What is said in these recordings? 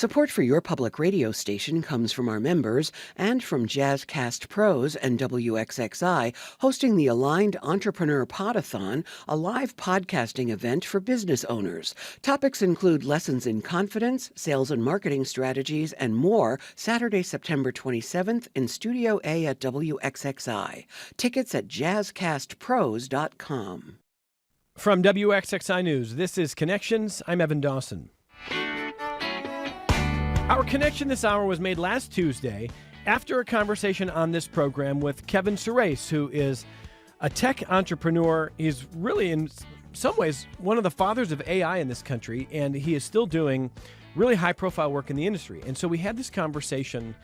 Support for your public radio station comes from our members and from Jazzcast Pros and WXXI hosting the Aligned Entrepreneur Podathon, a live podcasting event for business owners. Topics include lessons in confidence, sales and marketing strategies, and more Saturday, September 27th in Studio A at WXXI. Tickets at jazzcastpros.com. From WXXI News, this is Connections. I'm Evan Dawson. Our connection this hour was made last Tuesday after a conversation on this program with Kevin Surace, who is a tech entrepreneur. He's really, in some ways, one of the fathers of AI in this country, and he is still doing really high-profile work in the industry. And so we had this conversation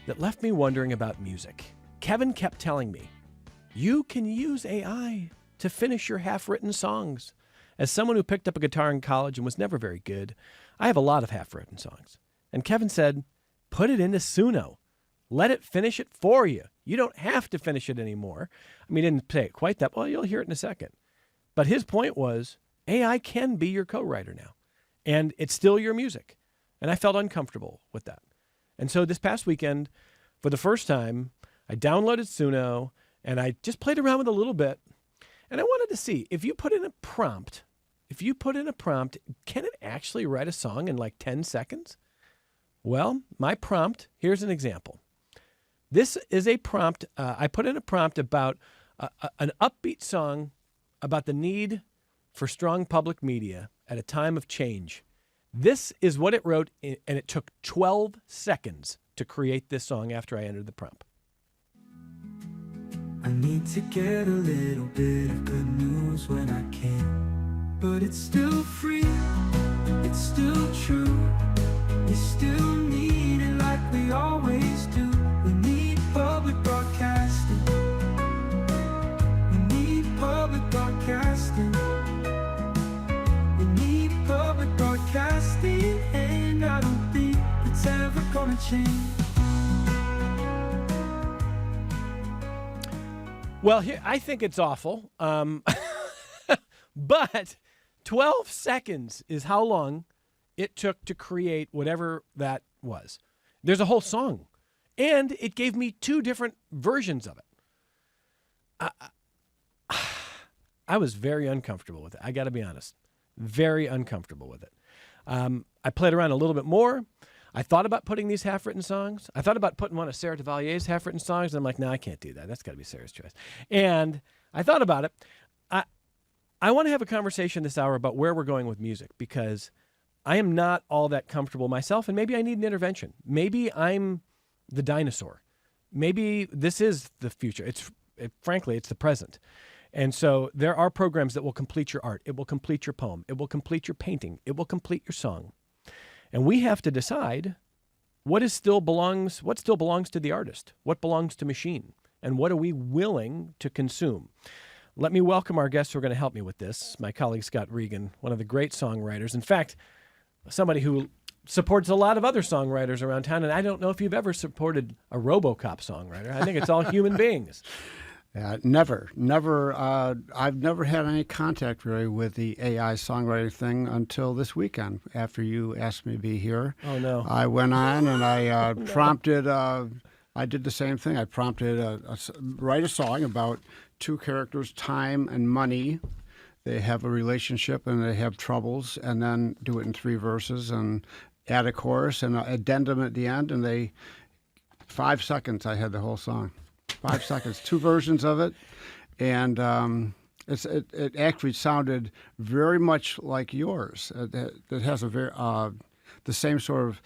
that left me wondering about music. Kevin kept telling me, you can use AI to finish your half-written songs. As someone who picked up a guitar in college and was never very good, I have a lot of half-written songs. And Kevin said, put it into Suno. Let it finish it for you. You don't have to finish it anymore. I mean, he didn't say it quite that well. You'll hear it in a second. But his point was, AI can be your co-writer now. And it's still your music. And I felt uncomfortable with that. And so this past weekend, for the first time, I downloaded Suno, and I just played around with it a little bit. And I wanted to see, if you put in a prompt, can it actually write a song in like 10 seconds? Well, my prompt, here's an example. This is a prompt, I put in a prompt about an upbeat song about the need for strong public media at a time of change. This is what it wrote, and it took 12 seconds to create this song after I entered the prompt. I need to get a little bit of good news when I can, but it's still free, it's still true. We still need it like we always do. We need public broadcasting. We need public broadcasting. We need public broadcasting, and I don't think it's ever gonna change. Well, I think it's awful, but 12 seconds is how long it took to create whatever that was. There's a whole song, and it gave me two different versions of it. I was very uncomfortable with it. I got to be honest, very uncomfortable with it. I played around a little bit more. I thought about putting these half-written songs. I thought about putting one of Sarah Devalier's half-written songs, and I'm like, no, I can't do that. That's got to be Sarah's choice. And I thought about it. I want to have a conversation this hour about where we're going with music, because I am not all that comfortable myself, and maybe I need an intervention. Maybe I'm the dinosaur. Maybe this is the future. Frankly, it's the present. And so there are programs that will complete your art. It will complete your poem. It will complete your painting. It will complete your song. And we have to decide what still belongs to the artist, what belongs to machine, and what are we willing to consume. Let me welcome our guests who are going to help me with this. My colleague Scott Regan, one of the great songwriters. In fact, somebody who supports a lot of other songwriters around town, and I don't know if you've ever supported a RoboCop songwriter. I think it's all human beings. Never. I've never had any contact really with the AI songwriting thing until this weekend after you asked me to be here. Oh, no. I went on and I prompted, I did the same thing. I prompted write a song about two characters, time and money. They have a relationship and they have troubles, and then do it in 3 verses and add a chorus and an addendum at the end. And 5 seconds, I had the whole song. 5 seconds, 2 versions of it, and it actually sounded very much like yours. It has a very the same sort of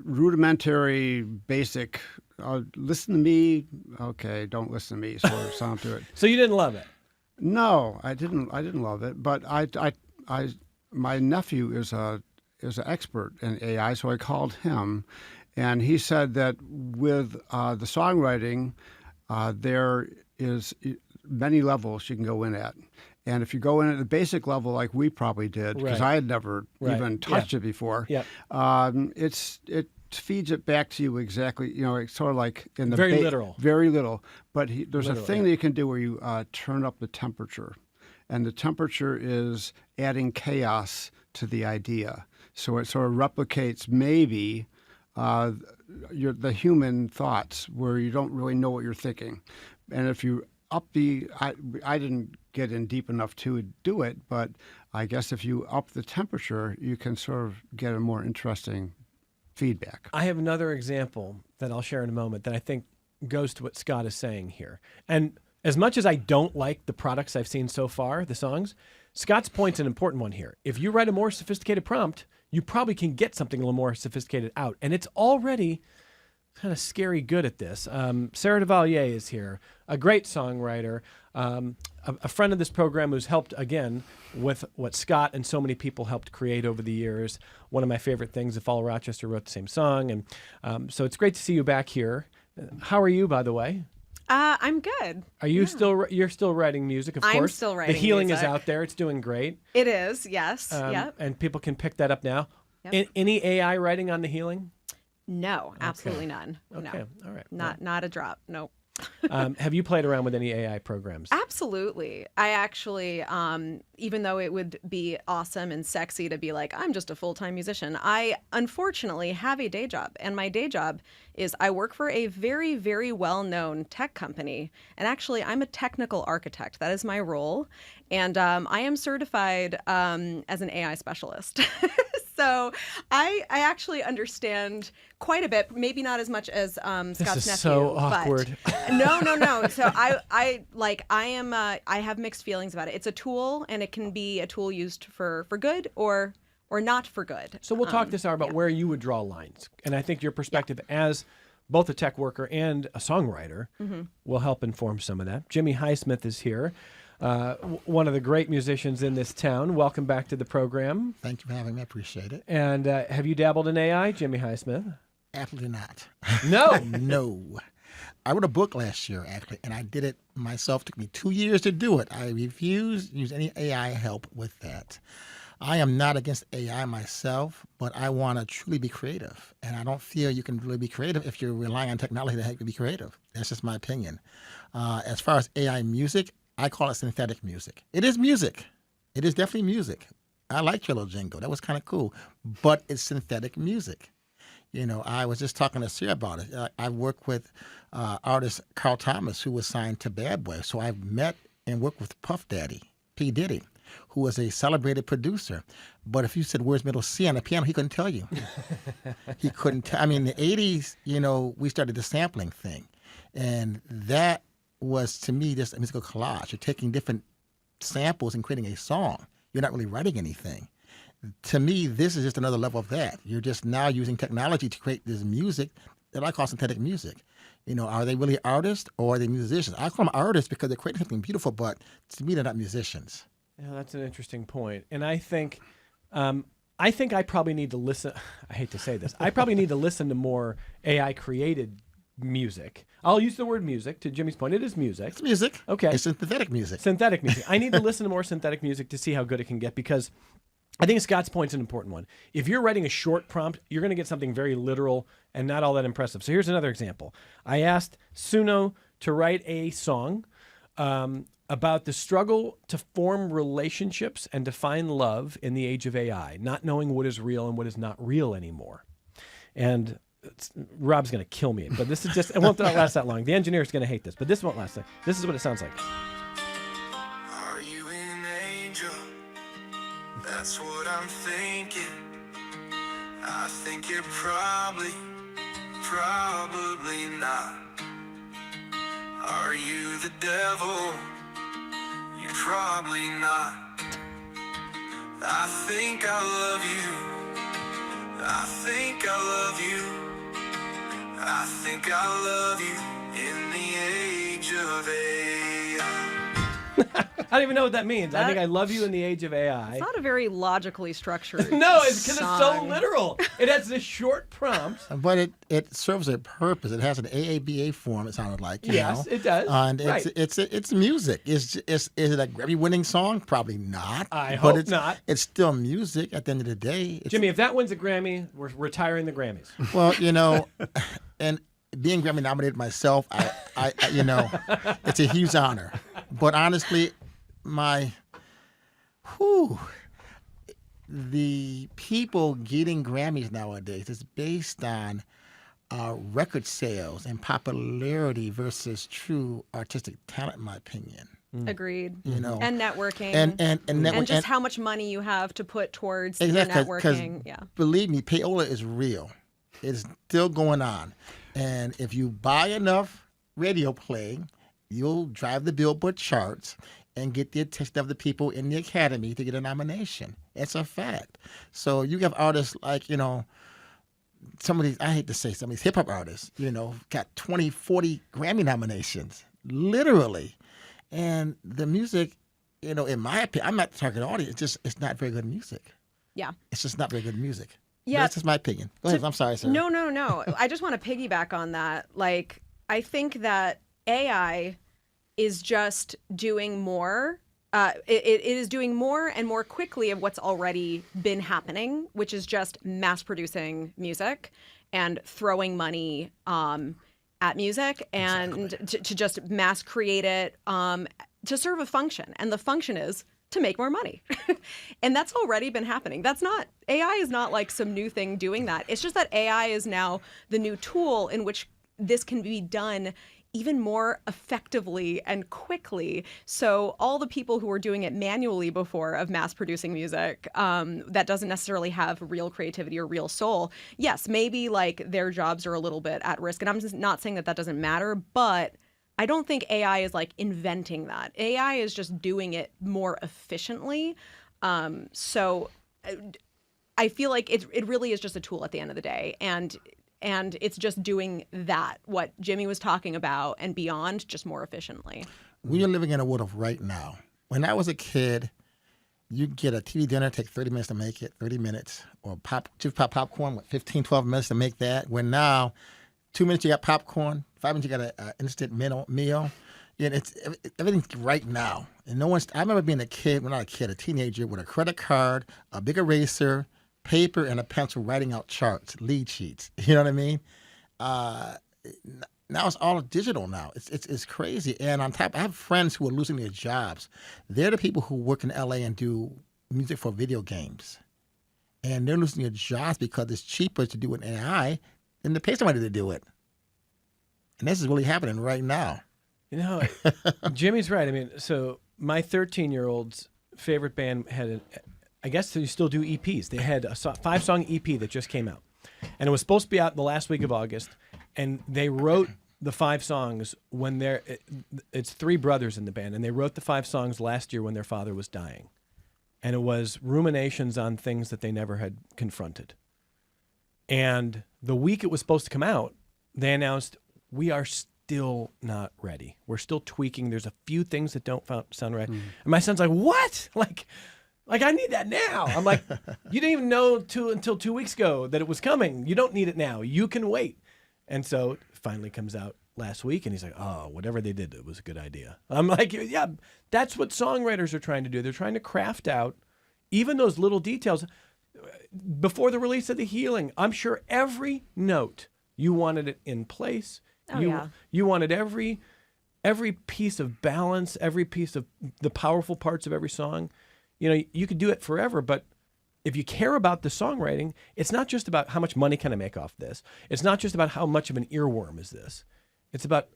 rudimentary, basic. Listen to me, okay, don't listen to me sort of sound to it. So you didn't love it? No, I didn't love it, but my nephew is an expert in AI, so I called him. And he said that with the songwriting, there is many levels you can go in at. And if you go in at the basic level like we probably did, because I had never even touched it before, it feeds it back to you exactly. It's sort of like in the very literal. Very little. But there's a thing that you can do where you turn up the temperature. And the temperature is adding chaos to the idea. So it sort of replicates maybe the human thoughts where you don't really know what you're thinking. And if you I didn't get in deep enough to do it, but I guess if you up the temperature, you can sort of get a more interesting feedback. I have another example that I'll share in a moment that I think goes to what Scott is saying here. And as much as I don't like the products I've seen so far, the songs, Scott's point's an important one here. If you write a more sophisticated prompt, you probably can get something a little more sophisticated out. And it's already kind of scary good at this. Sarah Devalier is here, a great songwriter, a friend of this program who's helped, again, with what Scott and so many people helped create over the years. One of my favorite things, If All Rochester Wrote the Same Song. And so it's great to see you back here. How are you, by the way? I'm good. Are you you're still writing music, of course? I'm still writing The Healing music. is out there. It's doing great. It is, yes. Yep. And people can pick that up now. Yep. Any AI writing on The Healing? No, absolutely none. Okay, No. all right. Not a drop. Nope. Have you played around with any AI programs? Absolutely. I actually, even though it would be awesome and sexy to be like, I'm just a full-time musician, I unfortunately have a day job. And my day job is I work for a very, very well-known tech company. And actually, I'm a technical architect. That is my role. And I am certified as an AI specialist. So I actually understand quite a bit, maybe not as much as Scott's nephew. This is so awkward. But no. So I have mixed feelings about it. It's a tool, and it can be a tool used for good or not for good. So we'll talk this hour about where you would draw lines. And I think your perspective as both a tech worker and a songwriter will help inform some of that. Jimmy Highsmith is here. One of the great musicians in this town. Welcome back to the program. Thank you for having me. I appreciate it. And have you dabbled in AI, Jimmy Highsmith? Absolutely not. No. No. I wrote a book last year, actually, and I did it myself. It took me 2 years to do it. I refused to use any AI help with that. I am not against AI myself, but I want to truly be creative. And I don't feel you can really be creative if you're relying on technology to help you be creative. That's just my opinion. As far as AI music, I call it synthetic music. It is music. It is definitely music. I like your little jingle. That was kind of cool. But it's synthetic music. You know, I was just talking to Sarah about it. I work with artist Carl Thomas, who was signed to Bad Boy. So I've met and worked with Puff Daddy, P. Diddy, who was a celebrated producer. But if you said, where's middle C on the piano, he couldn't tell you. He couldn't tell. I mean, in the 80s, you know, we started the sampling thing. And that was, to me, just a musical collage. You're taking different samples and creating a song. You're not really writing anything. To me, this is just another level of that. You're just now using technology to create this music that I call synthetic music. You know, are they really artists or are they musicians? I call them artists because they're creating something beautiful, but to me, they're not musicians. Yeah, that's an interesting point. And I think I probably need to listen. I hate to say this. I probably need to listen to more AI created music. I'll use the word music. To Jimmy's point, it is music. It's music. Okay. It's synthetic music. Synthetic music. I need to listen to more synthetic music to see how good it can get, because I think Scott's point's an important one. If you're writing a short prompt, you're going to get something very literal and not all that impressive. So here's another example. I asked Suno to write a song about the struggle to form relationships and to find love in the age of AI, not knowing what is real and what is not real anymore. And Rob's going to kill me, but this is just, it won't last that long. The engineer's going to hate this, but this won't last that. This is what it sounds like. Are you an angel? That's what I'm thinking. I think you're probably not. Are you the devil? You're probably not. I think I love you. I think I love you. I think I love you in the age of AI. I don't even know what that means. I think I love you in the age of AI. It's not a very logically structured No, it's because it's so song. literal. It has this short prompt. But it serves a purpose. It has an AABA form, it sounded like. You Yes, know? it does. And Right. it's music. Is it a Grammy-winning song? Probably not. I but hope it's, not. It's still music at the end of the day. It's, Jimmy, if that wins a Grammy, we're retiring the Grammys. well, you know, and being Grammy nominated myself, I you know, it's a huge honor. But honestly, the people getting Grammys nowadays is based on record sales and popularity versus true artistic talent, in my opinion. Agreed. You know, And networking. and just how much money you have to put towards exactly, your 'cause networking. Yeah. believe me, payola is real. It's still going on, and if you buy enough radio play, you'll drive the Billboard charts and get the attention of the people in the Academy to get a nomination. It's a fact. So you have artists like, some of these, I hate to say, some of these hip hop artists, got 20, 40 Grammy nominations, literally. And the music, in my opinion, I'm not the target audience. It's not very good music. Yeah. It's just not very good music. Yeah. That's just my opinion. Go ahead. I'm sorry, sir. No. I just want to piggyback on that. Like, I think that AI is just doing more. It is doing more and more quickly of what's already been happening, which is just mass producing music and throwing money at music and to just mass create it to serve a function. And the function is to make more money. And that's already been happening. AI is not like some new thing doing that. It's just that AI is now the new tool in which this can be done even more effectively and quickly. So all the people who were doing it manually before of mass producing music that doesn't necessarily have real creativity or real soul, yes, maybe like their jobs are a little bit at risk. And I'm just not saying that doesn't matter, but I don't think AI is like inventing that. AI is just doing it more efficiently. So I feel like it really is just a tool at the end of the day. And it's just doing that, what Jimmy was talking about, and beyond, just more efficiently. We are living in a world of right now. When I was a kid, you get a TV dinner, take 30 minutes to make it, 30 minutes, or popcorn, 15, 12 minutes to make that. When now, 2 minutes you got popcorn, 5 minutes you got an instant meal. Yeah, everything's right now. And I remember being a teenager with a credit card, a big eraser, paper and a pencil, writing out charts, lead sheets. You know what I mean? Now it's all digital. Now it's crazy. And on top, I have friends who are losing their jobs. They're the people who work in LA and do music for video games, and they're losing their jobs because it's cheaper to do an AI than to pay somebody to do it. And this is really happening right now. Jimmy's right. I mean, so my 13-year-old's favorite band had I guess they still do EPs. They had a 5-song EP that just came out. And it was supposed to be out in the last week of August. And they wrote the 5 songs when it's 3 brothers in the band. And they wrote the 5 songs last year when their father was dying. And it was ruminations on things that they never had confronted. And the week it was supposed to come out, they announced, we are still not ready. We're still tweaking. There's a few things that don't sound right. And my son's like, what? Like, I need that now. I'm like, you didn't even know until 2 weeks ago that it was coming. You don't need it now. You can wait. And so it finally comes out last week, and he's like, oh, whatever they did, it was a good idea. I'm like, yeah, that's what songwriters are trying to do. They're trying to craft out even those little details. Before the release of The Healing, I'm sure every note, you wanted it in place. You wanted every piece of balance, every piece of the powerful parts of every song. You could do it forever, but if you care about the songwriting, it's not just about how much money can I make off this. It's not just about how much of an earworm is this. It's about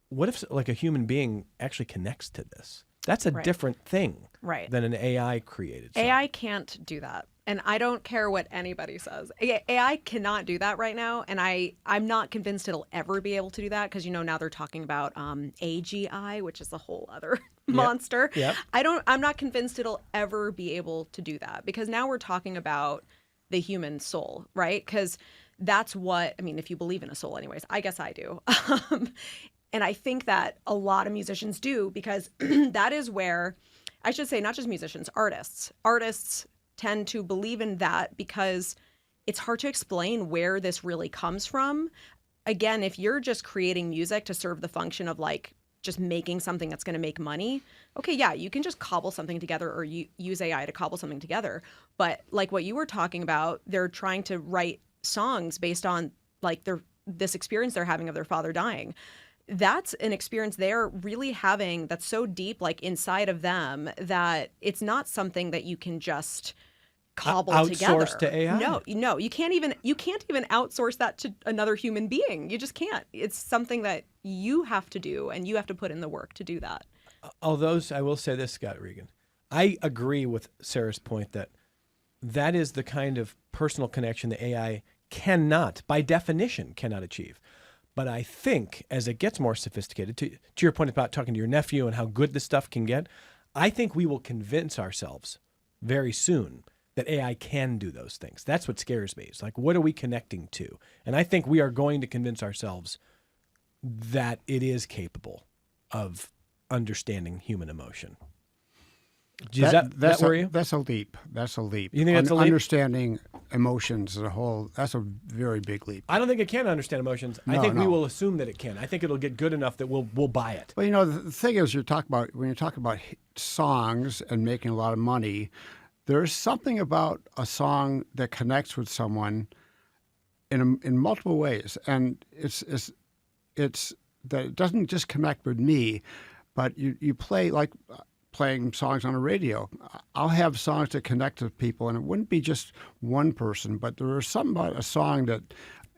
what if like a human being actually connects to this. That's a different thing than an AI created song. AI can't do that. And I don't care what anybody says. AI cannot do that right now. And I'm not convinced it'll ever be able to do that because, now they're talking about AGI, which is a whole other monster. Yep. I'm not convinced it'll ever be able to do that because now we're talking about the human soul, right? Because that's what, if you believe in a soul anyways, I guess I do. And I think that a lot of musicians do because that is where, I should say, not just musicians, artists tend to believe in that because it's hard to explain where this really comes from. Again, if you're just creating music to serve the function of like just making something that's going to make money, okay, yeah, you can just cobble something together or use AI to cobble something together. But like what you were talking about, they're trying to write songs based on like this experience they're having of their father dying. That's an experience they're really having that's so deep, like inside of them, that it's not something that you can just cobbled outsourced together. to AI? No, you can't even outsource that to another human being. You just can't. It's something that you have to do, and you have to put in the work to do that. Although I will say this, Scott Regan, I agree with Sarah's point that is the kind of personal connection the AI cannot, by definition, cannot achieve. But I think as it gets more sophisticated, to your point about talking to your nephew and how good this stuff can get, I think we will convince ourselves very soon that AI can do those things. That's what scares me. It's like, what are we connecting to? And I think we are going to convince ourselves that it is capable of understanding human emotion. Does that worry you? That's a leap. That's a leap. You think that's a leap? Understanding emotions as a whole, that's a very big leap. I don't think it can understand emotions. I think we will assume that it can. I think it'll get good enough that we'll buy it. Well, you know, the thing is, when you talk about songs and making a lot of money, there's something about a song that connects with someone in multiple ways, and it's that it doesn't just connect with me, but you play like playing songs on a radio. I'll have songs that connect with people, and it wouldn't be just one person, but there is something about a song that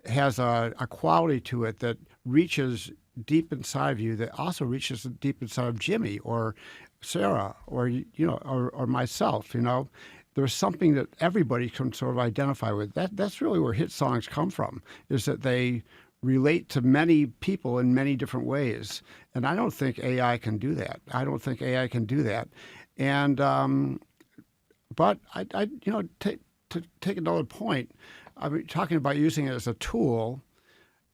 has a quality to it that reaches deep inside of you, that also reaches deep inside of Jimmy or Sarah or or myself. There's something that everybody can sort of identify with. That's really where hit songs come from, is that they relate to many people in many different ways. And I don't think AI can do that. And but to take another point, I mean, talking about using it as a tool.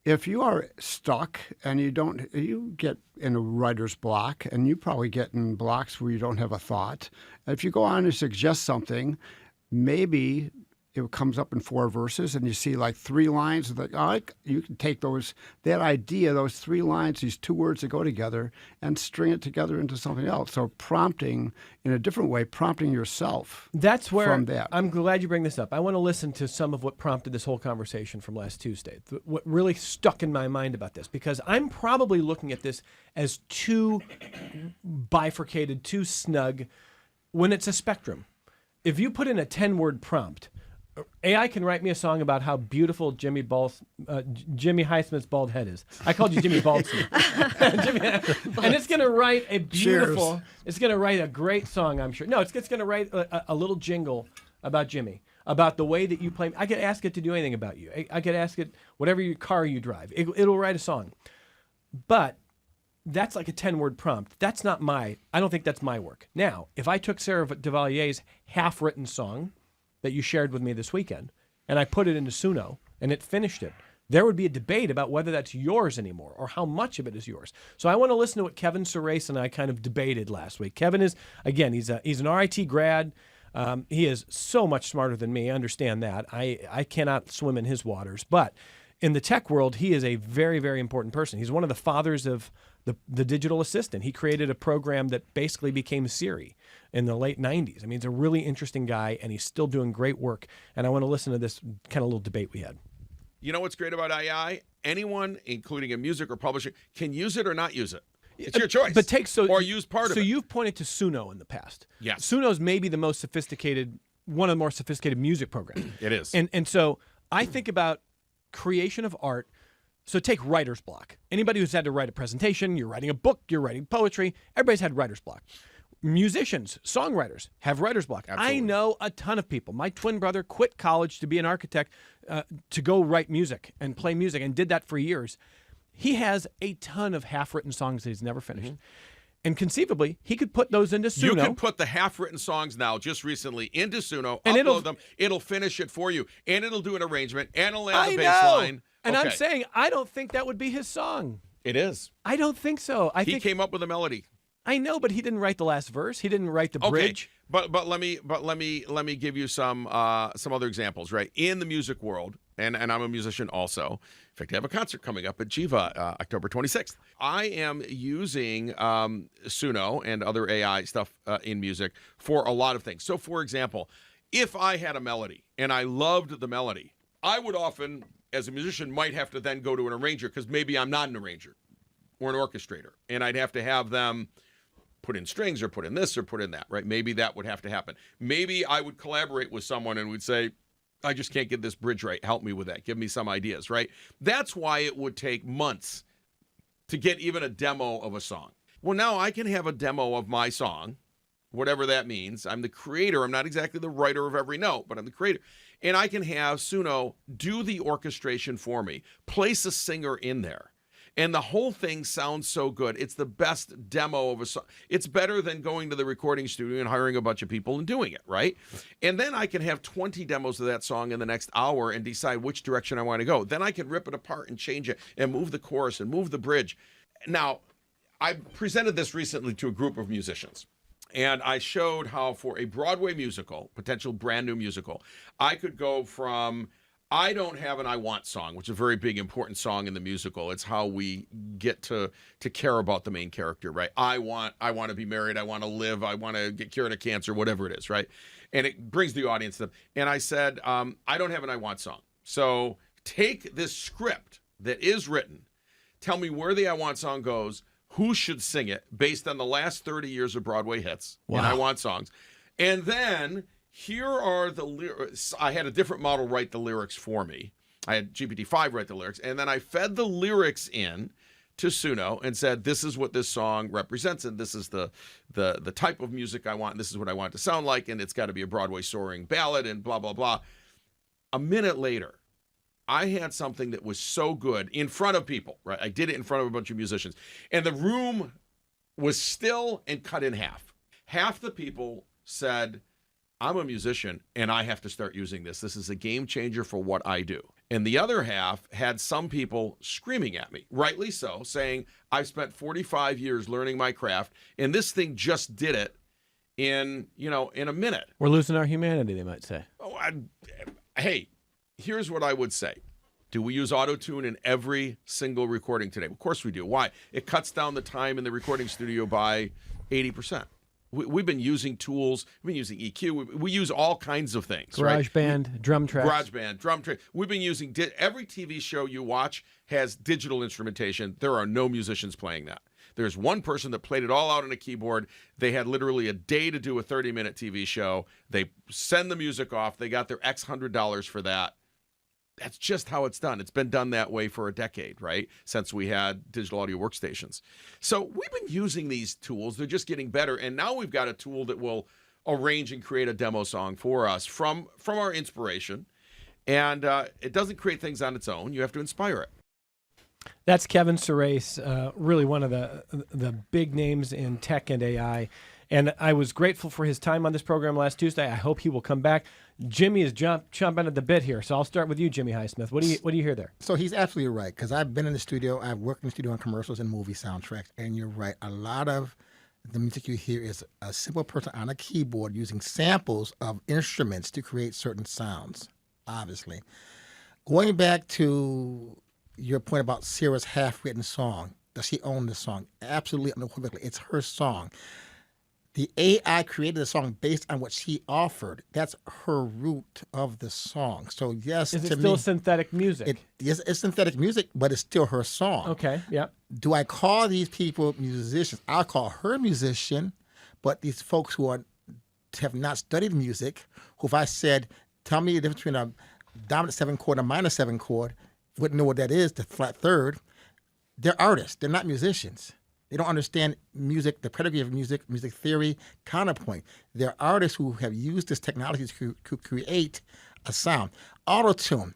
If you are stuck and you get in a writer's block, and you probably get in blocks where you don't have a thought. If you go on and suggest something, maybe it comes up in 4 verses, and you see like 3 lines. You can take that idea, those 3 lines, these 2 words that go together, and string it together into something else. So prompting in a different way, prompting yourself. That's where from that. I'm glad you bring this up. I want to listen to some of what prompted this whole conversation from last Tuesday. What really stuck in my mind about this, because I'm probably looking at this as too bifurcated, too snug, when it's a spectrum. If you put in a 10-word prompt, AI can write me a song about how beautiful Jimmy Highsmith's bald head is. I called you Jimmy Baldsmith. And it's going to write a beautiful, it's going to write a great song, I'm sure. No, it's going to write a little jingle about Jimmy, about the way that you play. I could ask it to do anything about you. I could ask it whatever car you drive. It'll write a song. But that's like a 10-word prompt. I don't think that's my work. Now, if I took Sarah Duvalier's half-written song that you shared with me this weekend, and I put it into Suno, and it finished it, there would be a debate about whether that's yours anymore or how much of it is yours. So I want to listen to what Kevin Surace and I kind of debated last week. Kevin is, again, he's an RIT grad. He is so much smarter than me. I understand that. I cannot swim in his waters. But in the tech world, he is a very, very important person. He's one of the fathers of the digital assistant. He created a program that basically became Siri in the late 90s. I mean, he's a really interesting guy, and he's still doing great work. And I want to listen to this kind of little debate we had. You know what's great about AI? Anyone, including a music or publisher, can use it or not use it. It's your choice. But or use part of it. So you've pointed to Suno in the past. Yes. Suno's maybe the most sophisticated, one of the more sophisticated music programs. It is. And so I think about creation of art. So take writer's block. Anybody who's had to write a presentation, you're writing a book, you're writing poetry, everybody's had writer's block. Musicians, songwriters have writer's block. Absolutely. I know a ton of people. My twin brother quit college to be an architect, to go write music and play music, and did that for years. He has a ton of half-written songs that he's never finished. Mm-hmm. And conceivably, he could put those into Suno. You can put the half-written songs now, just recently, into Suno, and upload them. It'll finish it for you, and it'll do an arrangement, and it'll add a bass line. And okay. I'm saying, I don't think that would be his song. It is. I don't think so. He came up with a melody. I know, but he didn't write the last verse. He didn't write the bridge. But let me give you some other examples, right? In the music world, and I'm a musician also. In fact, I have a concert coming up at Jiva October 26th. I am using Suno and other AI stuff in music for a lot of things. So, for example, if I had a melody and I loved the melody, I would often, as a musician, might have to then go to an arranger, because maybe I'm not an arranger or an orchestrator, and I'd have to have them put in strings or put in this or put in that, right? Maybe that would have to happen. Maybe I would collaborate with someone and would say, I just can't get this bridge right. Help me with that. Give me some ideas, right? That's why it would take months to get even a demo of a song. Well, now I can have a demo of my song, whatever that means. I'm the creator. I'm not exactly the writer of every note, but I'm the creator. And I can have Suno do the orchestration for me, place a singer in there. And the whole thing sounds so good. It's the best demo of a song. It's better than going to the recording studio and hiring a bunch of people and doing it, right? And then I can have 20 demos of that song in the next hour and decide which direction I want to go. Then I can rip it apart and change it and move the chorus and move the bridge. Now, I presented this recently to a group of musicians. And I showed how for a Broadway musical, potential brand new musical, I could go from I Don't Have an I Want song, which is a very big, important song in the musical. It's how we get to care about the main character, right? I want to be married. I want to live. I want to get cured of cancer, whatever it is, right? And it brings the audience to them. And I said, I don't have an I Want song. So take this script that is written, tell me where the I Want song goes, who should sing it based on the last 30 years of Broadway hits and I Want songs. And then here are the lyrics. I had a different model write the lyrics for me. I had GPT-5 write the lyrics, and then I fed the lyrics in to Suno and said, this is what this song represents, and this is the type of music I want, and this is what I want it to sound like, and it's got to be a Broadway soaring ballad, and blah, blah, blah. A minute later, I had something that was so good in front of people, right? I did it in front of a bunch of musicians, and the room was still and cut in half. Half the people said, I'm a musician and I have to start using this. This is a game changer for what I do. And the other half had some people screaming at me, rightly so, saying, I've spent 45 years learning my craft and this thing just did it in a minute. We're losing our humanity, they might say. Hey, here's what I would say. Do we use auto-tune in every single recording today? Of course we do. Why? It cuts down the time in the recording studio by 80%. We've been using tools. We've been using EQ. We use all kinds of things. GarageBand, drum tracks. GarageBand, drum track. We've been using every TV show you watch has digital instrumentation. There are no musicians playing that. There's one person that played it all out on a keyboard. They had literally a day to do a 30-minute TV show. They send the music off. They got their X $100 for that. That's just how it's done. It's been done that way for a decade, right? Since we had digital audio workstations. So we've been using these tools. They're just getting better. And now we've got a tool that will arrange and create a demo song for us from our inspiration. And it doesn't create things on its own. You have to inspire it. That's Kevin Surace, really one of the big names in tech and AI. And I was grateful for his time on this program last Tuesday. I hope he will come back. Jimmy is chomping at the bit here, so I'll start with you, Jimmy Highsmith. What do you hear there? So he's absolutely right, because I've been in the studio. I've worked in the studio on commercials and movie soundtracks, and you're right. A lot of the music you hear is a simple person on a keyboard using samples of instruments to create certain sounds, obviously. Going back to your point about Sarah's half-written song, does she own the song? Absolutely, unequivocally. It's her song. The AI created the song based on what she offered. That's her root of the song. So yes, is it still synthetic music? Yes, it's synthetic music, but it's still her song. Okay, yeah. Do I call these people musicians? I'll call her a musician, but these folks who have not studied music, who if I said, tell me the difference between a dominant 7 chord and a minor 7 chord, wouldn't know what that is, the flat third. They're artists. They're not musicians. They don't understand music, the pedigree of music, music theory, counterpoint. They're artists who have used this technology to create a sound. Auto-tune,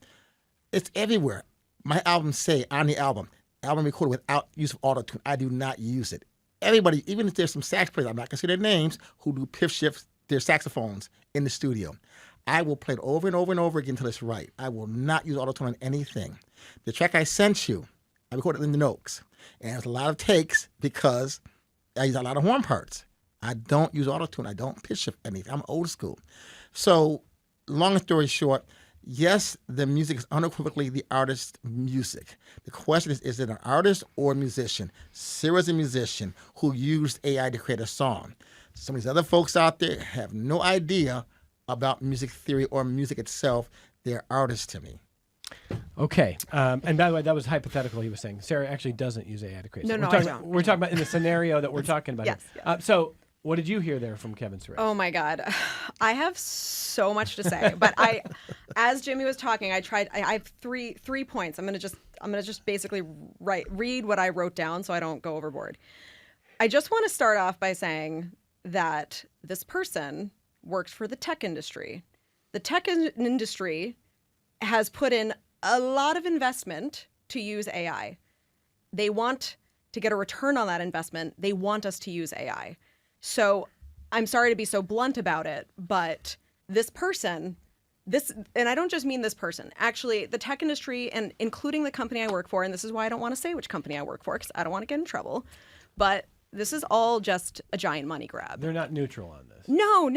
it's everywhere. My albums say on the album recorded without use of auto-tune. I do not use it. Everybody, even if there's some sax players, I'm not going to say their names, who do pitch shifts, their saxophones in the studio. I will play it over and over and over again until it's right. I will not use auto-tune on anything. The track I sent you, I recorded in the Notes. And there's a lot of takes because I use a lot of horn parts. I don't use auto-tune. I don't pitch shift anything. I'm old school. So long story short, yes, the music is unequivocally the artist's music. The question is it an artist or a musician? Sarah's a musician who used AI to create a song. Some of these other folks out there have no idea about music theory or music itself. They're artists to me. Okay. And by the way, that was hypothetical. He was saying Sarah actually doesn't use AI to create. No, stuff. no, we're I talking don't. About, we're talking about in the scenario that we're talking about. Yes, here. yes. So, what did you hear there from Kevin Suresh? Oh my God, I have so much to say, but as Jimmy was talking, I have three points. I'm gonna just basically read what I wrote down so I don't go overboard. I just want to start off by saying that this person works for the tech industry. The tech industry has put in a lot of investment to use AI. They want to get a return on that investment. They want us to use AI. So I'm sorry to be so blunt about it, but this person, and I don't just mean this person, actually the tech industry and including the company I work for, and this is why I don't want to say which company I work for because I don't want to get in trouble, but this is all just a giant money grab. They're not neutral on this. No.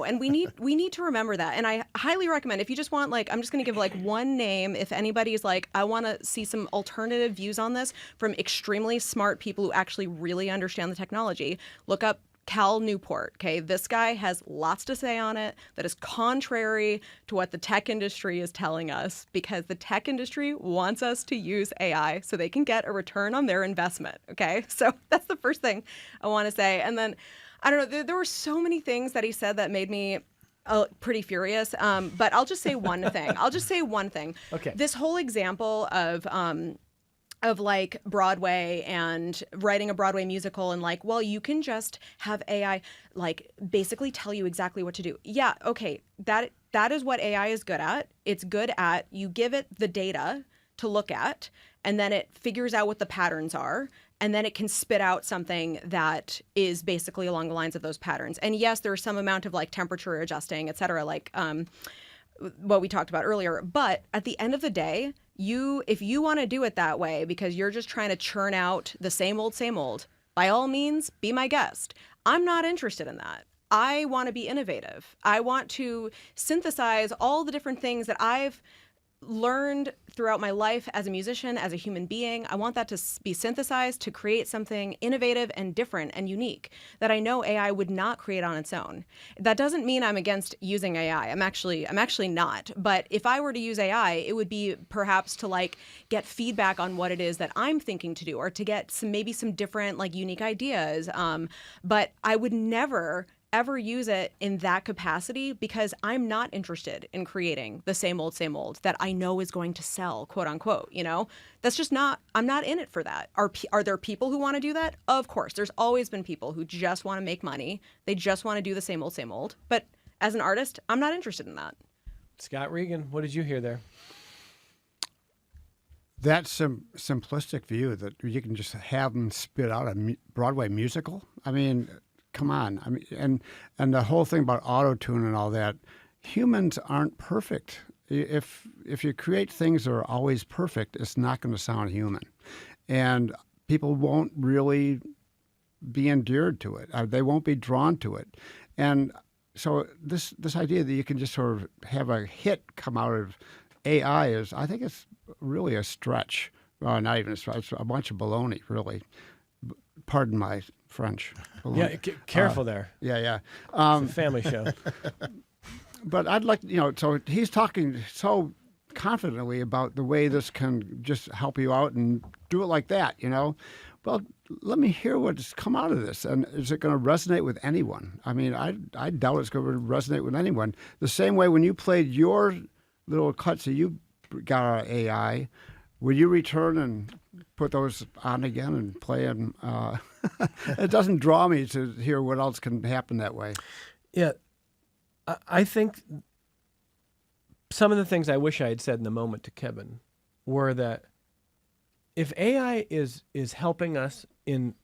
And we need to remember that. And I highly recommend if you just want I'm just going to give one name. If anybody's I want to see some alternative views on this from extremely smart people who actually really understand the technology, look up Cal Newport. Okay, this guy has lots to say on it that is contrary to what the tech industry is telling us because the tech industry wants us to use AI so they can get a return on their investment. Okay, so that's the first thing I want to say. And then I don't know, there were so many things that he said that made me pretty furious. But I'll just say one thing. Okay. This whole example of Broadway and writing a Broadway musical and well, you can just have AI basically tell you exactly what to do. Yeah, okay. That is what AI is good at. It's good at you give it the data to look at and then it figures out what the patterns are and then it can spit out something that is basically along the lines of those patterns. And yes, there's some amount of temperature adjusting, et cetera, what we talked about earlier. But at the end of the day, if you want to do it that way because you're just trying to churn out the same old, by all means, be my guest. I'm not interested in that. I want to be innovative. I want to synthesize all the different things that I've learned throughout my life as a musician, as a human being. I want that to be synthesized to create something innovative and different and unique that I know AI would not create on its own. That doesn't mean I'm against using AI. I'm actually not. But if I were to use AI, it would be perhaps to get feedback on what it is that I'm thinking to do or to get maybe some different unique ideas. But I would never ever use it in that capacity because I'm not interested in creating the same old that I know is going to sell, quote unquote, That's just not, I'm not in it for that. Are there people who want to do that? Of course. There's always been people who just want to make money. They just want to do the same old. But as an artist, I'm not interested in that. Scott Regan, what did you hear there? That simplistic view that you can just have them spit out a Broadway musical. I mean, come on. I mean, and the whole thing about auto-tune and all that, humans aren't perfect. If you create things that are always perfect, it's not going to sound human. And people won't really be endeared to it. They won't be drawn to it. And so this idea that you can just sort of have a hit come out of AI I think it's really a stretch. Well, not even a stretch. It's a bunch of baloney, really. Pardon my French. Yeah, careful there. Yeah. It's a family show. But I'd like, so he's talking so confidently about the way this can just help you out and do it like that, Well, let me hear what's come out of this. And is it going to resonate with anyone? I mean, I doubt it's going to resonate with anyone. The same way when you played your little cuts that you got out of AI, will you return and put those on again and play them? It doesn't draw me to hear what else can happen that way. Yeah. I think some of the things I wish I had said in the moment to Kevin were that if AI is helping us in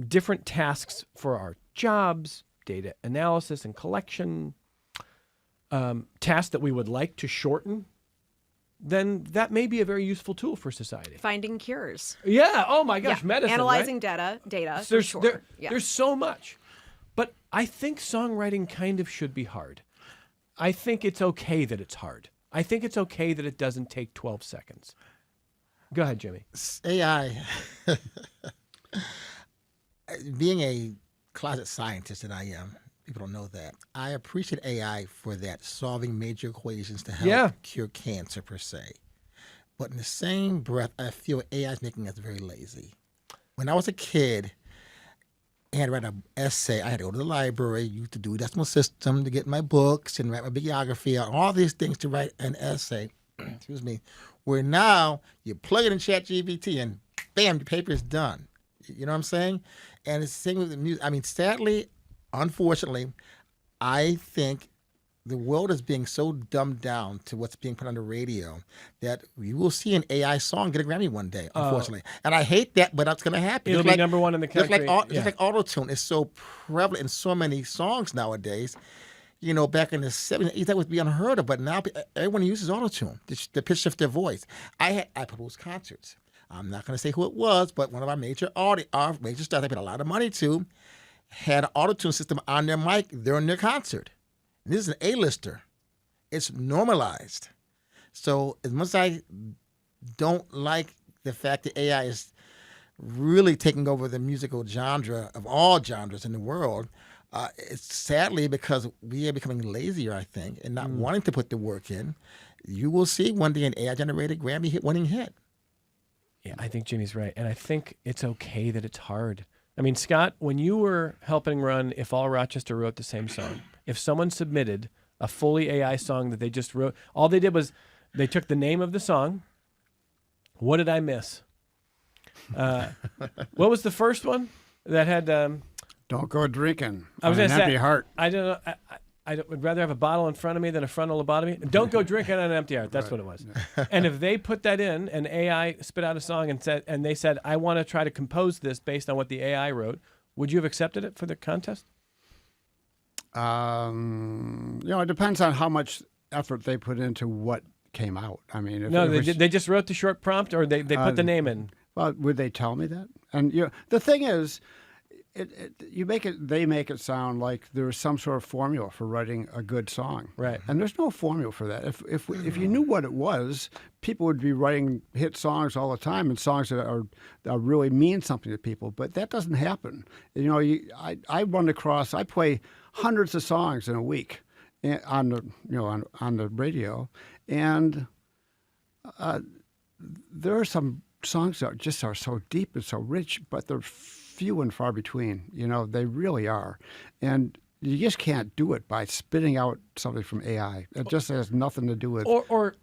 different tasks for our jobs, data analysis and collection, tasks that we would like to shorten, then that may be a very useful tool for society. Finding cures. Yeah. Oh my gosh, medicine. Analyzing right? data. So for sure. There's so much. But I think songwriting kind of should be hard. I think it's okay that it's hard. I think it's okay that it doesn't take 12 seconds. Go ahead, Jimmy. AI, being a closet scientist that I am, people don't know that, I appreciate AI for that, solving major equations to help cure cancer per se. But in the same breath, I feel AI is making us very lazy. When I was a kid, I had to write an essay. I had to go to the library, use the Dewey Decimal System to get my books and write my bibliography, all these things to write an essay. Excuse me. Where now you plug it in ChatGPT and bam, the paper is done. You know what I'm saying? And it's the same with the music. I mean, sadly, unfortunately, I think the world is being so dumbed down to what's being put on the radio that you will see an AI song get a Grammy one day, unfortunately. And I hate that, but that's going to happen. It'll be number one in the country. Just like auto-tune is so prevalent in so many songs nowadays. You know, back in the 70s, that would be unheard of, but now everyone uses auto-tune to pitch shift their voice. I produced concerts. I'm not going to say who it was, but one of our major stars I paid a lot of money to had an auto-tune system on their mic during their concert. And this is an A-lister. It's normalized. So as much as I don't like the fact that AI is really taking over the musical genre of all genres in the world, it's sadly because we are becoming lazier, I think, and not wanting to put the work in. You will see one day an AI-generated Grammy-winning hit. Yeah, I think Jimmy's right. And I think it's okay that it's hard. I mean, Scott, when you were helping run If All Rochester Wrote the Same Song, if someone submitted a fully AI song that they just wrote, all they did was they took the name of the song. What did I miss? What was the first one that had... Don't go drinking. I was on going an to empty say, heart. I don't know. I would rather have a bottle in front of me than a frontal lobotomy. Don't go drinking on an empty heart. That's what it was. And if they put that in, and AI spit out a song and they said, I want to try to compose this based on what the AI wrote, would you have accepted it for the contest? It depends on how much effort they put into what came out. I mean, They just wrote the short prompt, or they put the name in. Well, would they tell me that? And the thing is, they make it sound like there's some sort of formula for writing a good song, right? And there's no formula for that. If you knew what it was, people would be writing hit songs all the time and songs that really mean something to people. But that doesn't happen. I play hundreds of songs in a week on the radio, and there are some songs that just are so deep and so rich, but they're few and far between. They really are. And you just can't do it by spitting out something from AI. It just has nothing to do with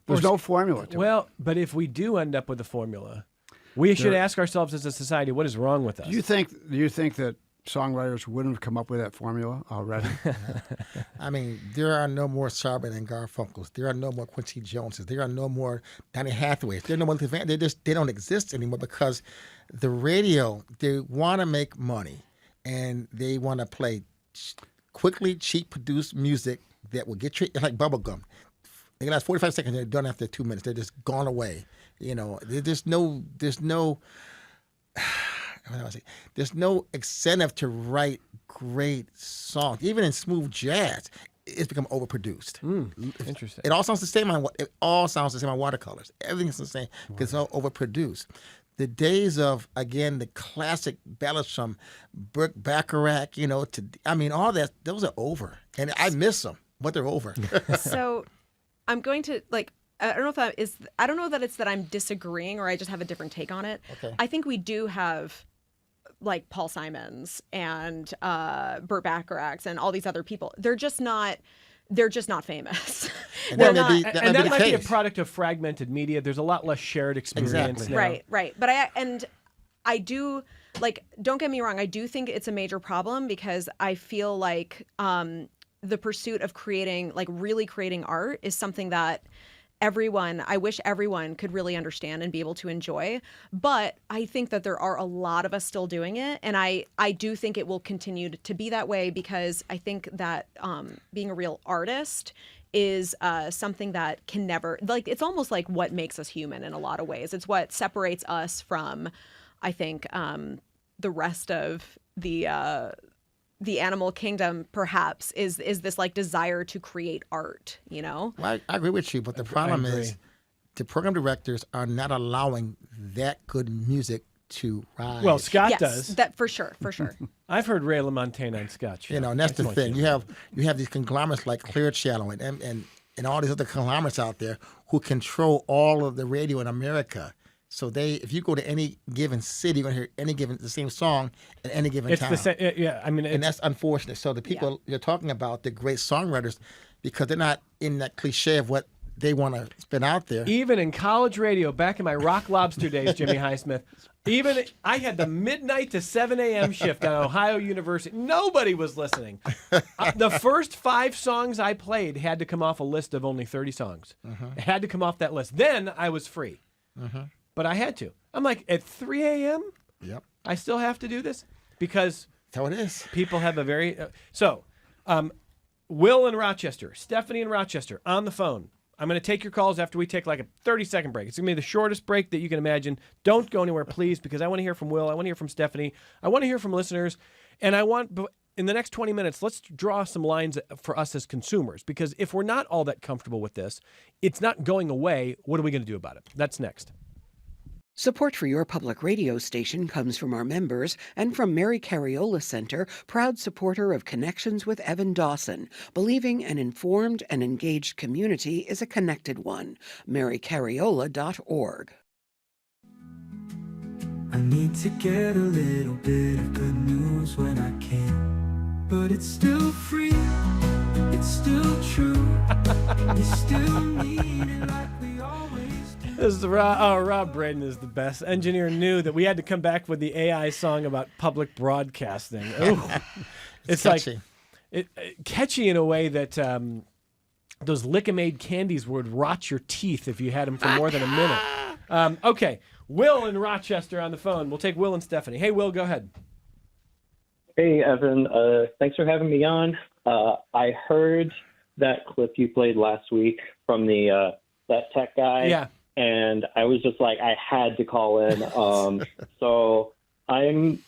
there's no formula to it. Well, but if we do end up with a formula, we should ask ourselves as a society, what is wrong with us? Do you think that songwriters wouldn't have come up with that formula already? I mean, there are no more Simon and Garfunkels. There are no more Quincy Joneses. There are no more Donny Hathaways. There are no more. They don't exist anymore because the radio, they want to make money and they want to play quickly, cheap produced music that will get you like bubblegum. They last 45 seconds. They're done after 2 minutes. They're just gone away. There's no incentive to write great songs. Even in smooth jazz, it's become overproduced. Interesting. It all sounds the same on Watercolors. Everything's the same because it's all overproduced. The days of, again, the classic ballads from Burt Bacharach, all that, those are over. And I miss them, but they're over. So I'm going to, I don't know that it's that I'm disagreeing or I just have a different take on it. Okay. I think we do have Paul Simons and Burt Bacharach and all these other people. They're just not famous. And that might be a product of fragmented media. There's a lot less shared experience Exactly. now. Right. But I do, don't get me wrong, I do think it's a major problem because I feel like the pursuit of really creating art is something that I wish everyone could really understand and be able to enjoy. But I think that there are a lot of us still doing it. And I do think it will continue to be that way because I think that being a real artist is something that can never, it's almost like what makes us human in a lot of ways. It's what separates us from, I think, the rest of the animal kingdom, perhaps, is this desire to create art, Well, I agree with you, but the problem is the program directors are not allowing that good music to rise. Well, Scott yes, does. That for sure. I've heard Ray LaMontagne on Scott. And that's the thing. You have these conglomerates like Clear Channel and all these other conglomerates out there who control all of the radio in America. So if you go to any given city, you're going to hear the same song at any given It's time. the same. Yeah, I mean, And that's unfortunate. So the people you're talking about, the great songwriters, because they're not in that cliche of what they want to spin out there. even in college radio, back in my Rock Lobster days, Jimmy Highsmith, even I had the midnight to 7 a.m. shift on Ohio University. Nobody was listening. The first 5 songs I played had to come off a list of only 30 songs. It had to come off that list. Then I was free. But I had to. I'm like, at 3 a.m., Yep. I still have to do this? Because That's how it is. people have a very... Will in Rochester, Stephanie in Rochester, on the phone. I'm going to take your calls after we take like a 30-second break. It's going to be the shortest break that you can imagine. Don't go anywhere, please, because I want to hear from Will. I want to hear from Stephanie. I want to hear from listeners. And I want, in the next 20 minutes, let's draw some lines for us as consumers, because if we're not all that comfortable with this, it's not going away. What are we going to do about it? That's next. Support for your public radio station comes from our members and from Mary Cariola Center, proud supporter of Connections with Evan Dawson, believing an informed and engaged community is a connected one. marycariola.org. I need to get a little bit of good news when I can, but it's still free, it's still true, you still need it like we always do. This is Rob Braden is the best. Engineer knew that we had to come back with the AI song about public broadcasting. Ooh. It's catchy. like catchy in a way that those Lick-O-Made candies would rot your teeth if you had them for more than a minute. Okay, Will in Rochester on the phone. We'll take Will and Stephanie. Hey, Will, go ahead. Hey, Evan. Thanks for having me on. I heard that clip you played last week from that tech guy. Yeah. And I was just like, I had to call in. So I'm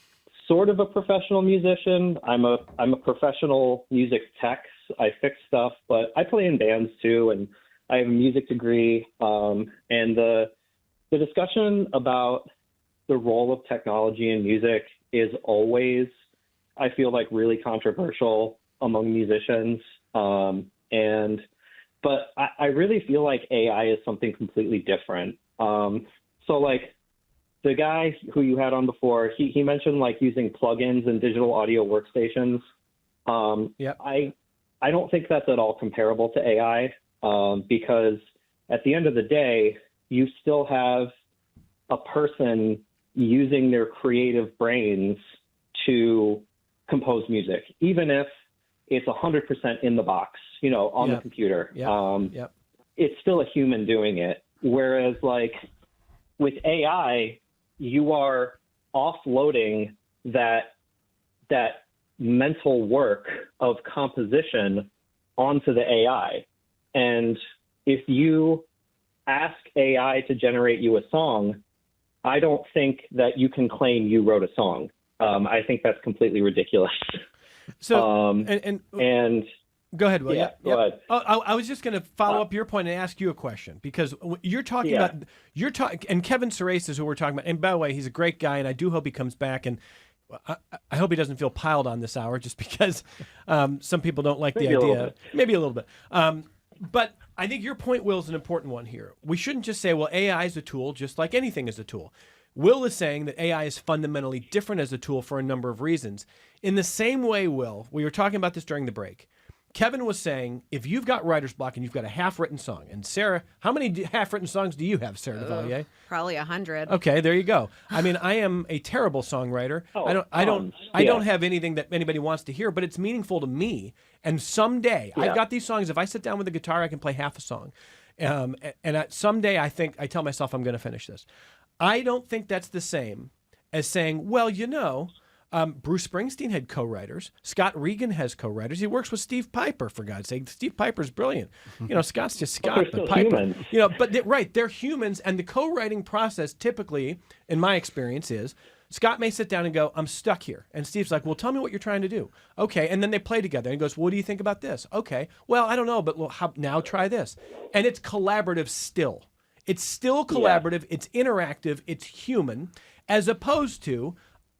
sort of a professional musician. I'm a professional music tech. I fix stuff, but I play in bands too, and I have a music degree. And the discussion about the role of technology in music is always, I feel like, really controversial among musicians. But I really feel like AI is something completely different. So like the guy who you had on before, he mentioned like using plugins and digital audio workstations. Yep. I don't think that's at all comparable to AI, because at the end of the day, you still have a person using their creative brains to compose music, even if it's 100% in the box, on the computer. Yep. It's still a human doing it. Whereas like with AI, you are offloading that mental work of composition onto the AI. And if you ask AI to generate you a song, I don't think that you can claim you wrote a song. I think that's completely ridiculous. So, and go ahead, Will. Yeah, go ahead. I was just going to follow up your point and ask you a question, because you're talking about and Kevin Surace is who we're talking about. And by the way, he's a great guy, and I do hope he comes back. And I hope he doesn't feel piled on this hour, just because some people don't like the idea. Maybe a little bit. But I think your point, Will, is an important one here. We shouldn't just say, well, AI is a tool, just like anything is a tool. Will is saying that AI is fundamentally different as a tool for a number of reasons. In the same way, Will, we were talking about this during the break. Kevin was saying, if you've got writer's block and you've got a half-written song, and Sarah, how many half-written songs do you have, Sarah Devalier? Probably 100. Okay, there you go. I mean, I am a terrible songwriter. I don't have anything that anybody wants to hear, but it's meaningful to me. And someday, I've got these songs. If I sit down with a guitar, I can play half a song. Someday, I tell myself I'm going to finish this. I don't think that's the same as saying, well, Bruce Springsteen had co-writers. Scott Regan has co-writers. He works with Steve Piper, for God's sake. Steve Piper's brilliant. Scott's just Scott, but Piper. Humans. They're humans, and the co-writing process typically, in my experience, is Scott may sit down and go, I'm stuck here. And Steve's like, well, tell me what you're trying to do. Okay, and then they play together. And he goes, what do you think about this? Okay, well, I don't know, but now try this. And it's collaborative still. It's still collaborative. Yeah. It's interactive. It's human, as opposed to,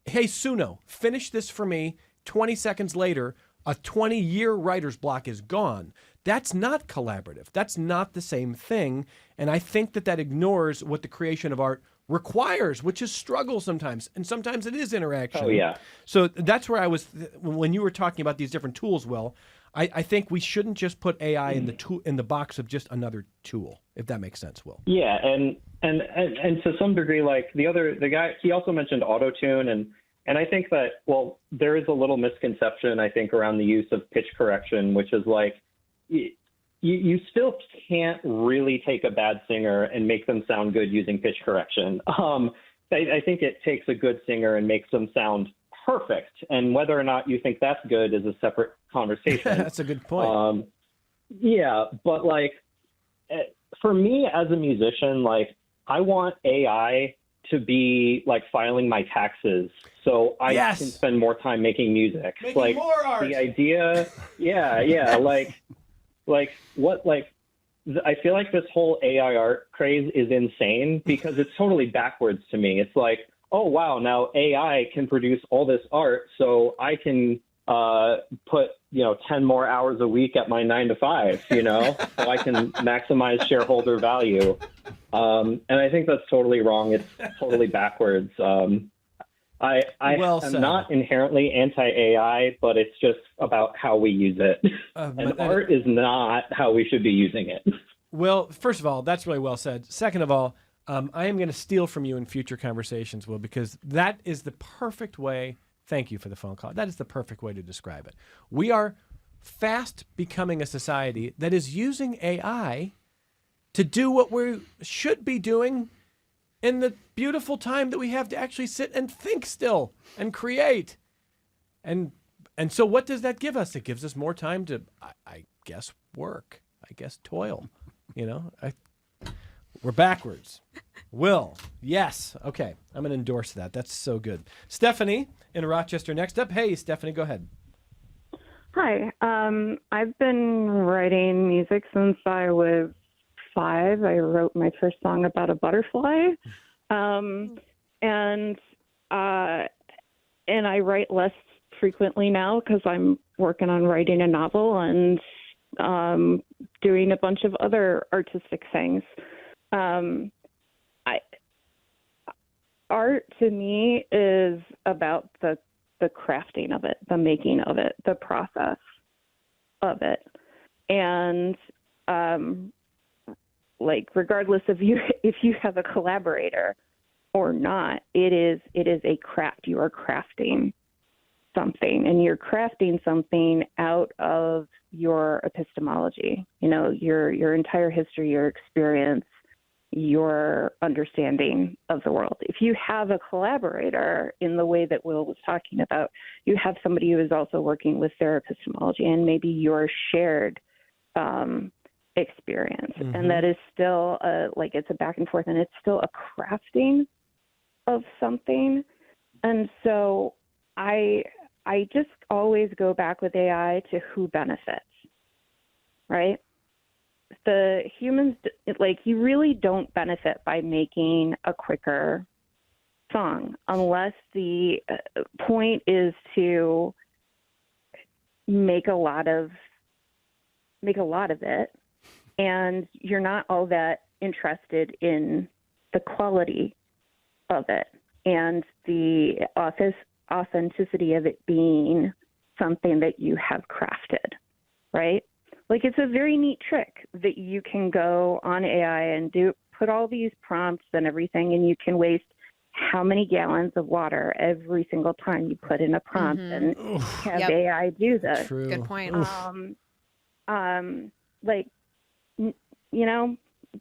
hey, Suno, finish this for me. 20 seconds later, a 20-year writer's block is gone. That's not collaborative. That's not the same thing. And I think that ignores what the creation of art requires, which is struggle sometimes. And sometimes it is interaction. Oh, yeah. So that's where I was, when you were talking about these different tools, Will, I think we shouldn't just put AI in the box of just another tool, if that makes sense, Will. Yeah, and to some degree, like the guy, he also mentioned auto-tune, and I think that, well, there is a little misconception, I think, around the use of pitch correction, which is like, you still can't really take a bad singer and make them sound good using pitch correction. I think it takes a good singer and makes them sound perfect. And whether or not you think that's good is a separate conversation. That's a good point. Yeah, but like, for me as a musician, like, I want AI to be like filing my taxes so I can spend more time making music. Making like more art. The idea, I feel like this whole AI art craze is insane because it's totally backwards to me. It's like, oh wow, now AI can produce all this art, so I can put 10 more hours a week at my 9 to 5, so I can maximize shareholder value. And I think that's totally wrong. It's totally backwards. I am not inherently anti-AI, but it's just about how we use it. And art is not how we should be using it. Well, first of all, that's really well said. Second of all, I am going to steal from you in future conversations, Will, because that is the perfect way. Thank you for the phone call. That is the perfect way to describe it. We are fast becoming a society that is using AI to do what we should be doing in the beautiful time that we have to actually sit and think still and create. And so what does that give us? It gives us more time to, I guess, work. I guess toil. We're backwards. Will. Yes. Okay. I'm going to endorse that. That's so good. Stephanie in Rochester next up. Hey, Stephanie, go ahead. Hi. I've been writing music since I was 5. I wrote my first song about a butterfly. And I write less frequently now because I'm working on writing a novel and doing a bunch of other artistic things. Art to me is about the crafting of it, the making of it, the process of it. And regardless of if you have a collaborator or not, it is a craft. You are crafting something, and you're crafting something out of your epistemology, your entire history, your experience, your understanding of the world. If you have a collaborator in the way that Will was talking about, you have somebody who is also working with their epistemology and maybe your shared experience. Mm-hmm. And that is still it's a back and forth, and it's still a crafting of something. And so I just always go back with AI to who benefits, right? The humans, you really don't benefit by making a quicker song unless the point is to make a lot of it, and you're not all that interested in the quality of it and the authenticity of it being something that you have crafted, right? It's a very neat trick that you can go on AI and put all these prompts and everything, and you can waste how many gallons of water every single time you put in a prompt and have AI do this. True. Good point.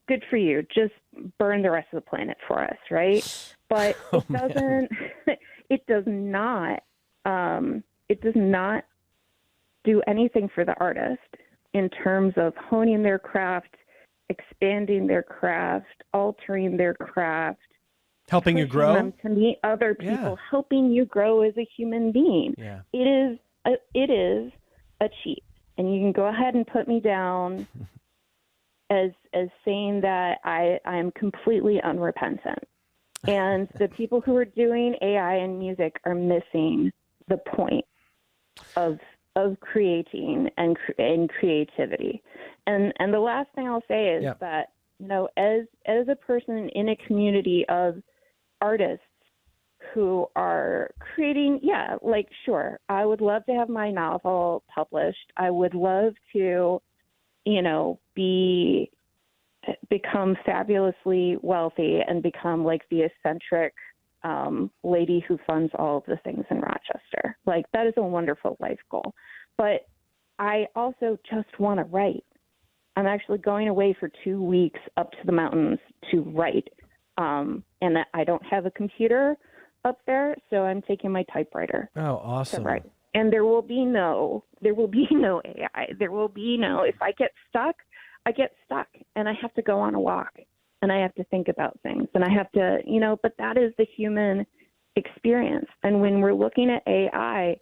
Good for you. Just burn the rest of the planet for us, right? But it doesn't. It does not. It does not do anything for the artist in terms of honing their craft, expanding their craft, altering their craft, helping you grow, them to meet other people, helping you grow as a human being. Yeah. It is a cheat, and you can go ahead and put me down as saying that I am completely unrepentant. And the people who are doing AI and music are missing the point of of creating and creativity. And the last thing I'll say is that, you know, as a person in a community of artists who are creating, like, sure, I would love to have my novel published. I would love to, you know, become fabulously wealthy and become like the eccentric lady who funds all of the things in Rochester. Like, that is a wonderful life goal. But I also just want to write. I'm actually going away for 2 weeks up to the mountains to write. And that I don't have a computer up there, so I'm taking my typewriter. Oh, awesome. To write. And there will be no AI. There will be no, if I get stuck, I get stuck and I have to go on a walk and I have to think about things and I have to, you know, but that is the human experience. And when we're looking at AI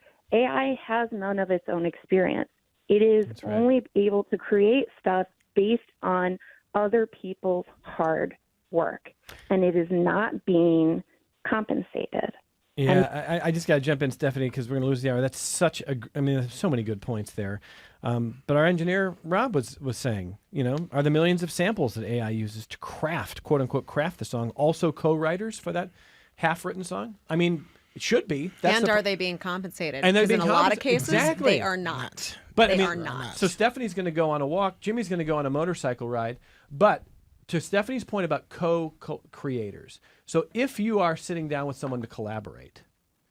has none of its own experience. It is only able to create stuff based on other people's hard work, and it is not being compensated. Yeah, I just got to jump in, Stephanie, because we're going to lose the hour. That's there's so many good points there. But our engineer, Rob, was saying, you know, are the millions of samples that AI uses to craft, quote unquote, craft the song, also co-writers for that half-written song? I mean, it should be. Are they being compensated? And they're because being in a lot of cases, exactly. they are not. But they I mean, are not. So Stephanie's going to go on a walk. Jimmy's going to go on a motorcycle ride. But to Stephanie's point about co-creators, so if you are sitting down with someone to collaborate,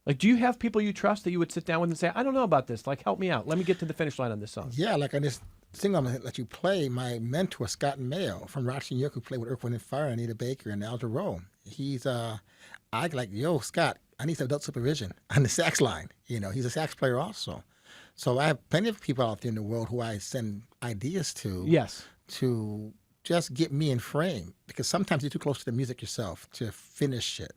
like, do you have people you trust that you would sit down with and say, I don't know about this, like, help me out. Let me get to the finish line on this song. Yeah, like on this single I'm going to let you play, my mentor, Scott Mayo from Rochester, New York, who played with Earth, Wind & Fire, Anita Baker, and Al Jarreau. He's, I like, yo, Scott, I need some adult supervision on the sax line. You know, he's a sax player also. So I have plenty of people out there in the world who I send ideas to. Yes. To just get me in frame, because sometimes you're too close to the music yourself to finish it.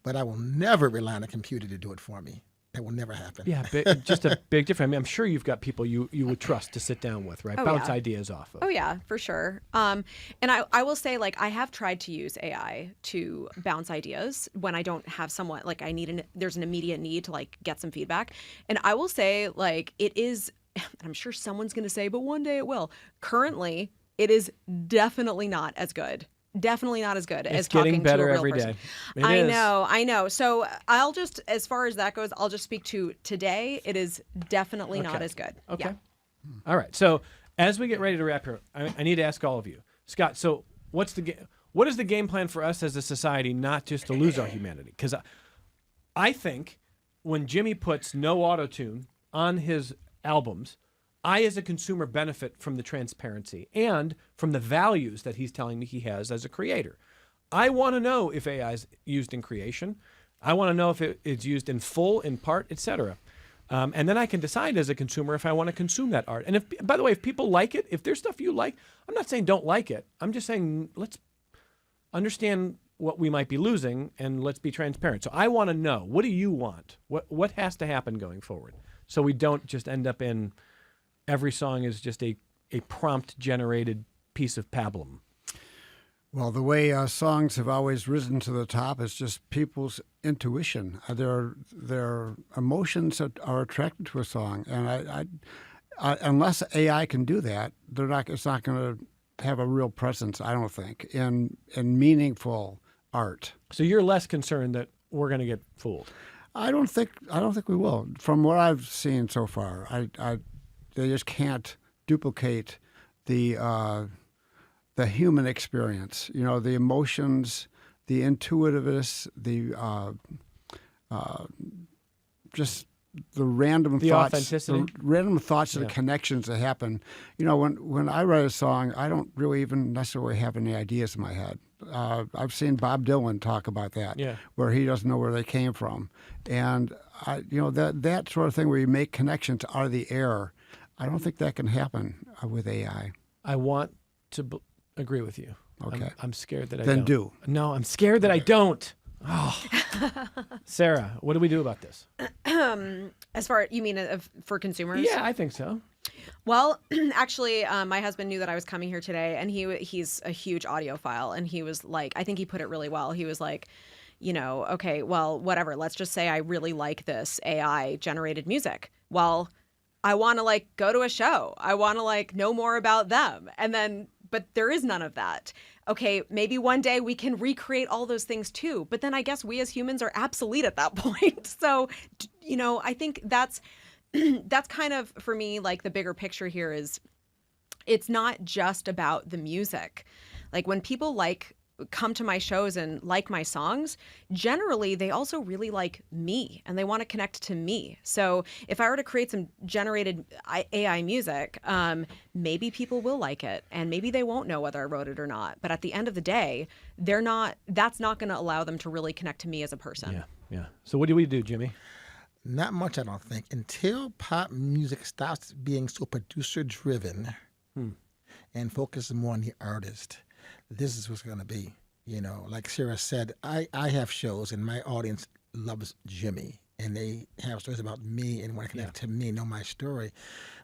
But I will never rely on a computer to do it for me. That will never happen. Yeah, just a big difference. I mean, I'm sure you've got people you would trust to sit down with, right? Bounce ideas off of. Oh, yeah, for sure. And I will say, like, I have tried to use AI to bounce ideas when I don't have someone, like, there's an immediate need to, like, get some feedback. And I will say, like, it is, and I'm sure someone's going to say, but one day it will. Currently, it is definitely not as good. Definitely not as good as talking to a real person. I know. So I'll just, as far as that goes, I'll just speak to today. It is definitely not as good. Okay. Yeah. All right. So as we get ready to wrap here, I need to ask all of you, Scott. So what is the game plan for us as a society, not just to lose our humanity? Because I think when Jimmy puts no auto-tune on his albums, I, as a consumer, benefit from the transparency and from the values that he's telling me he has as a creator. I want to know if AI is used in creation. I want to know if it is used in full, in part, etc. And then I can decide as a consumer if I want to consume that art. And if, by the way, if people like it, if there's stuff you like, I'm not saying don't like it. I'm just saying let's understand what we might be losing and let's be transparent. So I want to know, what do you want? What has to happen going forward so we don't just end up in every song is just a prompt-generated piece of pablum? Well, the way songs have always risen to the top is just people's intuition. Their emotions are attracted to a song, and I unless AI can do that, it's not going to have a real presence, I don't think, in meaningful art. So you're less concerned that we're going to get fooled? I don't think we will. From what I've seen so far, they just can't duplicate the human experience. You know, the emotions, the intuitiveness, just the random thoughts, authenticity, the random thoughts and the connections that happen. You know, when I write a song, I don't really even necessarily have any ideas in my head. I've seen Bob Dylan talk about that, where he doesn't know where they came from, and that sort of thing where you make connections out of the air. I don't think that can happen with AI. I want to agree with you. Okay. I'm scared that I don't. Then do. No, I'm scared that I don't. Oh. Sarah, what do we do about this? As far, you mean for consumers? Yeah, I think so. Well, actually, my husband knew that I was coming here today, and he's a huge audiophile, and he was like, I think he put it really well. He was like, you know, okay, well, whatever. Let's just say I really like this AI generated music. Well, I want to like go to a show. I want to like know more about them. And then, but there is none of that. Okay, maybe one day we can recreate all those things too. But then I guess we as humans are obsolete at that point. So, you know, I think that's kind of, for me, like the bigger picture here is it's not just about the music. Like when people come to my shows and like my songs, generally they also really like me and they want to connect to me. So if I were to create some generated AI music, maybe people will like it and maybe they won't know whether I wrote it or not. But at the end of the day, that's not going to allow them to really connect to me as a person. Yeah. So what do we do, Jimmy? Not much, I don't think. Until pop music stops being so producer-driven and focuses more on the artist, this is what's going to be. You know, like Sarah said, I have shows and my audience loves Jimmy. And they have stories about me and want to connect to me, know my story.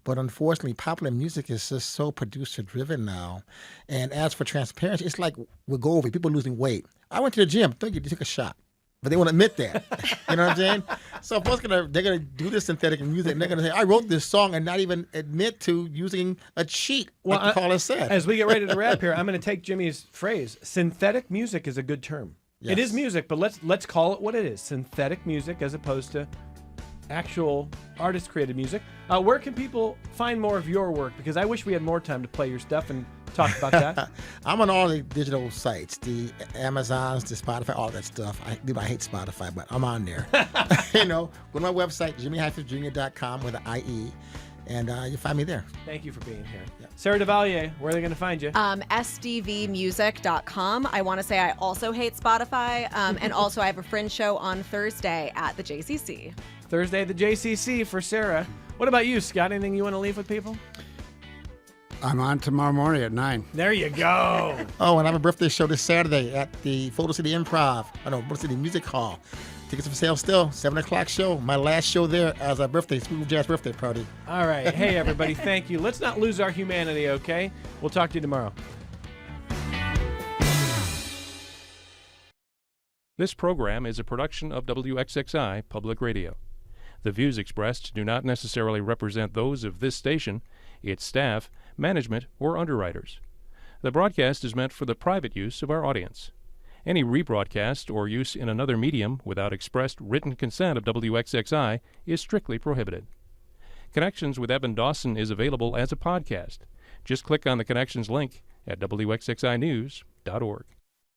But unfortunately, popular music is just so producer-driven now. And as for transparency, it's like Wegovy, people losing weight. I went to the gym, you took a shot. But they won't admit that. You know what I'm saying? So they're gonna do this synthetic music, and they're gonna say, "I wrote this song," and not even admit to using a cheat, like the caller said. As we get ready to wrap here, I'm going to take Jimmy's phrase. Synthetic music is a good term. Yes. It is music, but let's call it what it is: synthetic music, as opposed to actual artist-created music. Where can people find more of your work? Because I wish we had more time to play your stuff and talk about that. I'm on all the digital sites, the Amazons, the Spotify, all that stuff. I hate Spotify, but I'm on there. You know, go to my website, jimmy-jr.com with an IE, and you'll find me there. Thank you for being here. Yeah. Sarah DeValier, where are they going to find you? SDVmusic.com. I want to say I also hate Spotify, and also I have a Fringe show on Thursday at the JCC. Thursday at the JCC for Sarah. What about you, Scott? Anything you want to leave with people? I'm on tomorrow morning at 9. There you go. Oh, and I have a birthday show this Saturday at the Photo City Improv. Photo City Music Hall. Tickets are for sale still. 7 o'clock show. My last show there as a smooth jazz birthday party. All right. Hey, everybody. Thank you. Let's not lose our humanity, okay? We'll talk to you tomorrow. This program is a production of WXXI Public Radio. The views expressed do not necessarily represent those of this station, its staff, management, or underwriters. The broadcast is meant for the private use of our audience. Any rebroadcast or use in another medium without expressed written consent of WXXI is strictly prohibited. Connections with Evan Dawson is available as a podcast. Just click on the Connections link at WXXInews.org.